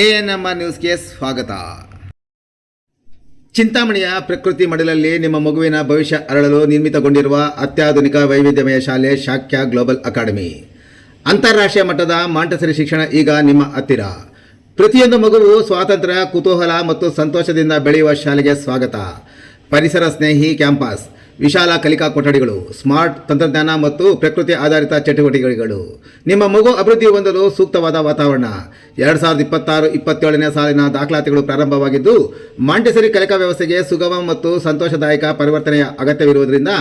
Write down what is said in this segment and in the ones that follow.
ANMR ನ್ಯೂಸ್ಗೆ ಸ್ವಾಗತ. ಚಿಂತಾಮಣಿಯ ಪ್ರಕೃತಿ ಮಡಲಲ್ಲಿ ನಿಮ್ಮ ಮಗುವಿನ ಭವಿಷ್ಯ ಅರಳಲು ನಿರ್ಮಿತಗೊಂಡಿರುವ ಅತ್ಯಾಧುನಿಕ ವೈವಿಧ್ಯಮಯ ಶಾಲೆ ಶಾಕ್ಯ ಗ್ಲೋಬಲ್ ಅಕಾಡೆಮಿ. ಅಂತಾರಾಷ್ಟ್ರೀಯ ಮಟ್ಟದ ಮಾಂಟೆಸರಿ ಶಿಕ್ಷಣ ಈಗ ನಿಮ್ಮ ಹತ್ತಿರ. ಪ್ರತಿಯೊಂದು ಮಗುವು ಸ್ವಾತಂತ್ರ್ಯ, ಕುತೂಹಲ ಮತ್ತು ಸಂತೋಷದಿಂದ ಬೆಳೆಯುವ ಶಾಲೆಗೆ ಸ್ವಾಗತ. ಪರಿಸರ ಸ್ನೇಹಿ ಕ್ಯಾಂಪಸ್, ವಿಶಾಲ ಕಲಿಕಾ ಕೊಠಡಿಗಳು, ಸ್ಮಾರ್ಟ್ ತಂತ್ರಜ್ಞಾನ ಮತ್ತು ಪ್ರಕೃತಿ ಆಧಾರಿತ ಚಟುವಟಿಕೆಗಳು. ನಿಮ್ಮ ಮಗು ಅಭಿವೃದ್ಧಿ ಹೊಂದಲು ಸೂಕ್ತವಾದ ವಾತಾವರಣ. 2026-27ನೇ ಸಾಲಿನ ದಾಖಲಾತಿಗಳು ಪ್ರಾರಂಭವಾಗಿದ್ದು, ಮಾಂಟೆಸರಿ ಕಲಿಕಾ ವ್ಯವಸ್ಥೆಗೆ ಸುಗಮ ಮತ್ತು ಸಂತೋಷದಾಯಕ ಪರಿವರ್ತನೆಯ ಅಗತ್ಯವಿರುವುದರಿಂದ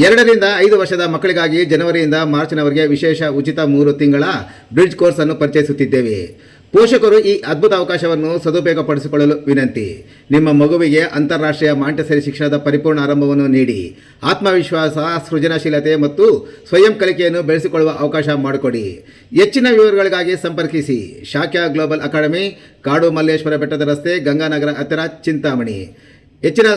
2 ರಿಂದ 5 ವರ್ಷದ ಮಕ್ಕಳಿಗಾಗಿ ಜನವರಿಯಿಂದ ಮಾರ್ಚ್ನವರೆಗೆ ವಿಶೇಷ ಉಚಿತ 3 ತಿಂಗಳ ಬ್ರಿಡ್ಜ್ ಕೋರ್ಸ್ ಅನ್ನು ಪರಿಚಯಿಸುತ್ತಿದ್ದೇವೆ. ಪೋಷಕರು ಈ ಅದ್ಭುತ ಅವಕಾಶವನ್ನು ಸದುಪಯೋಗಪಡಿಸಿಕೊಳ್ಳಲು ವಿನಂತಿ. ನಿಮ್ಮ ಮಗುವಿಗೆ ಅಂತಾರಾಷ್ಟ್ರೀಯ ಮಾಂಟೆಸರಿ ಶಿಕ್ಷಣದ ಪರಿಪೂರ್ಣ ಆರಂಭವನ್ನು ನೀಡಿ ಆತ್ಮವಿಶ್ವಾಸ, ಸೃಜನಶೀಲತೆ ಮತ್ತು ಸ್ವಯಂ ಕಲಿಕೆಯನ್ನು ಬೆಳೆಸಿಕೊಳ್ಳುವ ಅವಕಾಶ ಮಾಡಿಕೊಡಿ. ಹೆಚ್ಚಿನ ವಿವರಗಳಿಗಾಗಿ ಸಂಪರ್ಕಿಸಿ ಶಾಕ್ಯ ಗ್ಲೋಬಲ್ ಅಕಾಡೆಮಿ, ಕಾಡು ಮಲ್ಲೇಶ್ವರ ಬೆಟ್ಟದ ರಸ್ತೆ, ಗಂಗಾನಗರ ಹತ್ತಿರ, ಚಿಂತಾಮಣಿ. ಹೆಚ್ಚಿನ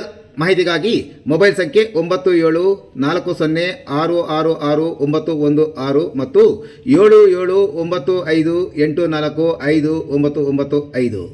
ಮಾಹಿತಿಗಾಗಿ ಮೊಬೈಲ್ ಸಂಖ್ಯೆ 9740666916 ಮತ್ತು 7795845995.